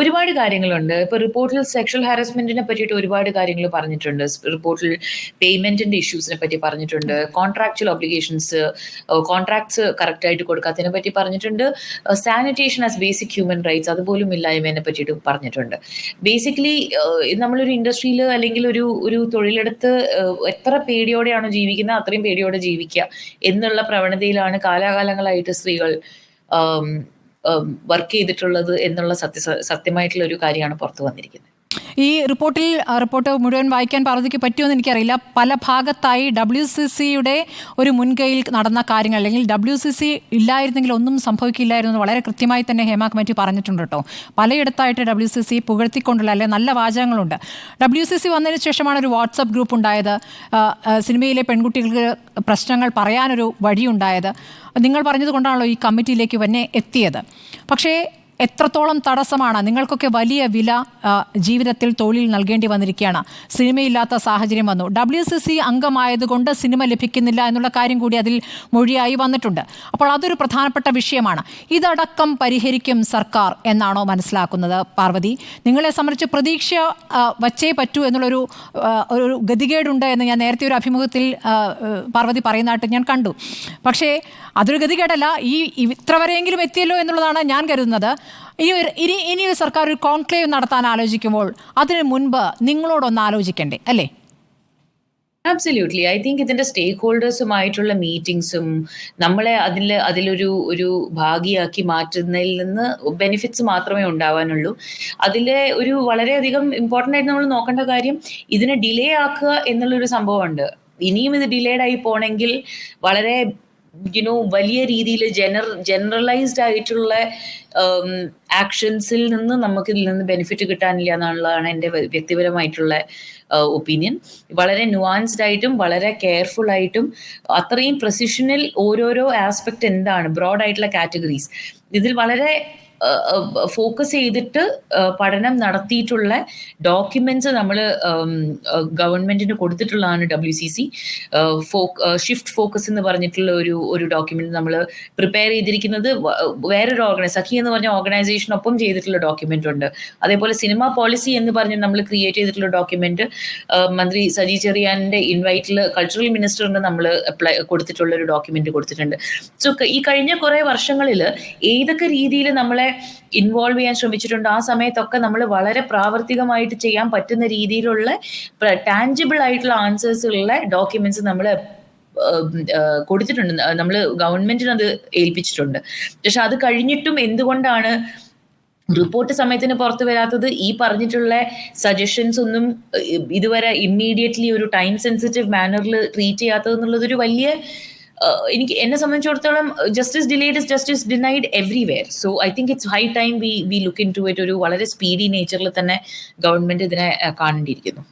ഒരുപാട് കാര്യങ്ങളുണ്ട്. ഇപ്പൊ റിപ്പോർട്ടിൽ സെക്ഷൽ ഹാരസ്മെന്റിനെ പറ്റിയിട്ട് ഒരുപാട് കാര്യങ്ങൾ പറഞ്ഞിട്ടുണ്ട്. റിപ്പോർട്ടിൽ പേയ്മെന്റിന്റെ ഇഷ്യൂസിനെ പറ്റി പറഞ്ഞിട്ടുണ്ട്. കോൺട്രാക്ച്വൽ ഒബ്ലിഗേഷൻസ്, കോൺട്രാക്ട്സ് കറക്റ്റ് ആയിട്ട് കൊടുക്കാത്തതിനെ പറ്റി പറഞ്ഞിട്ടുണ്ട്. Sanitation as basic human rights അതുപോലും ഇല്ലായ്മേനെ പറ്റിയിട്ട് പറഞ്ഞിട്ടുണ്ട്. ബേസിക്കലി നമ്മളൊരു ഇൻഡസ്ട്രിയിൽ അല്ലെങ്കിൽ ഒരു തൊഴിലെടുത്ത് എത്ര പേടിയോടെയാണോ ജീവിക്കുന്നത് അത്രയും പേടിയോടെ ജീവിക്കുക എന്നുള്ള പ്രവണതയിലാണ് കാലാകാലങ്ങളായിട്ട് സ്ത്രീകൾ വർക്ക് ചെയ്തിട്ടുള്ളത് എന്നുള്ള സത്യമായിട്ടുള്ള ഒരു കാര്യമാണ് പുറത്തു വന്നിരിക്കുന്നത്. ഈ റിപ്പോർട്ട് മുഴുവൻ വായിക്കാൻ പാർവതിക്ക് പറ്റുമെന്ന് എനിക്കറിയില്ല. പല ഭാഗത്തായി WCCയുടെ ഒരു മുൻകൈയിൽ നടന്ന കാര്യങ്ങൾ, അല്ലെങ്കിൽ WCC ഇല്ലായിരുന്നെങ്കിൽ ഒന്നും സംഭവിക്കില്ലായിരുന്നു എന്ന് വളരെ കൃത്യമായി തന്നെ ഹേമ കമ്മിറ്റി പറഞ്ഞിട്ടുണ്ട് കേട്ടോ. പലയിടത്തായിട്ട് WCC പുകഴ്ത്തിക്കൊണ്ടുള്ള അല്ലെങ്കിൽ നല്ല വാചകങ്ങളുണ്ട്. WCC വന്നതിന് ശേഷമാണ് ഒരു വാട്സപ്പ് ഗ്രൂപ്പ് ഉണ്ടായത്, സിനിമയിലെ പെൺകുട്ടികൾക്ക് പ്രശ്നങ്ങൾ പറയാനൊരു വഴിയുണ്ടായത്. നിങ്ങൾ പറഞ്ഞതുകൊണ്ടാണല്ലോ ഈ കമ്മിറ്റിയിലേക്ക് തന്നെ എത്തിയത്. പക്ഷേ എത്രത്തോളം തടസ്സമാണ്, നിങ്ങൾക്കൊക്കെ വലിയ വില ജീവിതത്തിൽ തൊഴിൽ നൽകേണ്ടി വന്നിരിക്കുകയാണ്. സിനിമയില്ലാത്ത സാഹചര്യം വന്നു. WCC അംഗമായതുകൊണ്ട് സിനിമ ലഭിക്കുന്നില്ല എന്നുള്ള കാര്യം കൂടി അതിൽ മൊഴിയായി വന്നിട്ടുണ്ട്. അപ്പോൾ അതൊരു പ്രധാനപ്പെട്ട വിഷയമാണ്. ഇതടക്കം പരിഹരിക്കും സർക്കാർ എന്നാണോ മനസ്സിലാക്കുന്നത് പാർവതി? നിങ്ങളെ സംബന്ധിച്ച് പ്രതീക്ഷ വച്ചേ പറ്റൂ എന്നുള്ളൊരു ഗതികേടുണ്ട് എന്ന് ഞാൻ നേരത്തെ ഒരു അഭിമുഖത്തിൽ പാർവതി പറയുന്നതായിട്ട് ഞാൻ കണ്ടു. പക്ഷേ അതൊരു ഗതികേടല്ല, ഇത്ര വരെയെങ്കിലും എത്തിയല്ലോ എന്നുള്ളതാണ് ഞാൻ കരുതുന്നത്. ഇനി ഒരു സർക്കാർ ഒരു കോൺക്ലേവ് നടത്താൻ ആലോചിക്കുമ്പോൾ അതിന് മുൻപ് നിങ്ങളോടൊന്ന് ആലോചിക്കണ്ടേ, അല്ലേ? ആബ്സല്യൂട്ട്ലി. ഐ തിങ്ക് ഇതിന്റെ സ്റ്റേക്ക് ഹോൾഡേഴ്സുമായിട്ടുള്ള മീറ്റിംഗ്സും നമ്മളെ ഒരു ഭാഗിയാക്കി മാറ്റുന്നതിൽ നിന്ന് ബെനിഫിറ്റ്സ് മാത്രമേ ഉണ്ടാവാനുള്ളൂ. അതിലെ ഒരു വളരെയധികം ഇമ്പോർട്ടൻ്റ് ആയിട്ട് നമ്മൾ നോക്കേണ്ട കാര്യം ഇതിനെ ഡിലേ ആക്കുക എന്നുള്ളൊരു സംഭവമുണ്ട്. ഇനിയും ഇത് ഡിലേഡ് ആയി പോണെങ്കിൽ വളരെ വലിയ രീതിയിൽ ജനറലൈസ്ഡ് ആയിട്ടുള്ള ആക്ഷൻസിൽ നിന്ന് നമുക്ക് ഇതിൽ നിന്ന് ബെനിഫിറ്റ് കിട്ടാനില്ല എന്നുള്ളതാണ് എൻ്റെ വ്യക്തിപരമായിട്ടുള്ള ഒപ്പീനിയൻ. വളരെ നുവാൻസ്ഡ് ആയിട്ടും വളരെ കെയർഫുൾ ആയിട്ടും അത്രയും പ്രസിഷനിൽ ഓരോരോ ആസ്പെക്ട് എന്താണ്, ബ്രോഡ് ആയിട്ടുള്ള കാറ്റഗറീസ് ഇതിൽ വളരെ ഫോക്കസ് ചെയ്തിട്ട് പഠനം നടത്തിയിട്ടുള്ള ഡോക്യുമെന്റ്സ് നമ്മൾ ഗവൺമെന്റിന് കൊടുത്തിട്ടുള്ളതാണ്. WCC ഷിഫ്റ്റ് ഫോക്കസ് എന്ന് പറഞ്ഞിട്ടുള്ള ഒരു ഡോക്യുമെന്റ് നമ്മൾ പ്രിപ്പയർ ചെയ്തിരിക്കുന്നത് വേറൊരു സഖി എന്ന് പറഞ്ഞ ഓർഗനൈസേഷനൊപ്പം ചെയ്തിട്ടുള്ള ഡോക്യുമെന്റ് ഉണ്ട്. അതേപോലെ സിനിമ പോളിസി എന്ന് പറഞ്ഞ് നമ്മൾ ക്രിയേറ്റ് ചെയ്തിട്ടുള്ള ഡോക്യുമെന്റ് മന്ത്രി സജി ചെറിയാന്റെ ഇൻവൈറ്റിൽ കൾച്ചറൽ മിനിസ്റ്ററിന് നമ്മൾ കൊടുത്തിട്ടുള്ള ഒരു ഡോക്യുമെന്റ് കൊടുത്തിട്ടുണ്ട്. സോ ഈ കഴിഞ്ഞ കുറെ വർഷങ്ങളിൽ ഏതൊക്കെ രീതിയിൽ നമ്മളെ ഇൻവോൾവ് ചെയ്യാൻ ശ്രമിച്ചിട്ടുണ്ട് ആ സമയത്തൊക്കെ നമ്മൾ വളരെ പ്രാവർത്തികമായിട്ട് ചെയ്യാൻ പറ്റുന്ന രീതിയിലുള്ള ടാഞ്ചിബിൾ ആയിട്ടുള്ള ആൻസേഴ്സുള്ള ഡോക്യുമെന്റ്സ് നമ്മൾ കൊടുത്തിട്ടുണ്ട്. നമ്മൾ ഗവൺമെന്റിന് അത് ഏൽപ്പിച്ചിട്ടുണ്ട്. പക്ഷെ അത് കഴിഞ്ഞിട്ടും എന്തുകൊണ്ടാണ് റിപ്പോർട്ട് സമയത്തിന് പുറത്തു വരാത്തത്? ഈ പറഞ്ഞിട്ടുള്ള സജഷൻസ് ഒന്നും ഇതുവരെ ഇമ്മീഡിയറ്റ്ലി ഒരു ടൈം സെൻസിറ്റീവ് മാനറിൽ ട്രീറ്റ് ചെയ്യാത്തത് എന്നുള്ളതൊരു വലിയ എന്നെ സംബന്ധിച്ചിടത്തോളം justice delayed is justice denied everywhere. So I think it's high time we look into it. ഒരു വളരെ സ്പീഡി നേച്ചറിൽ തന്നെ ഗവൺമെന്റ് ഇതിനെ കാണേണ്ടിയിരിക്കുന്നു.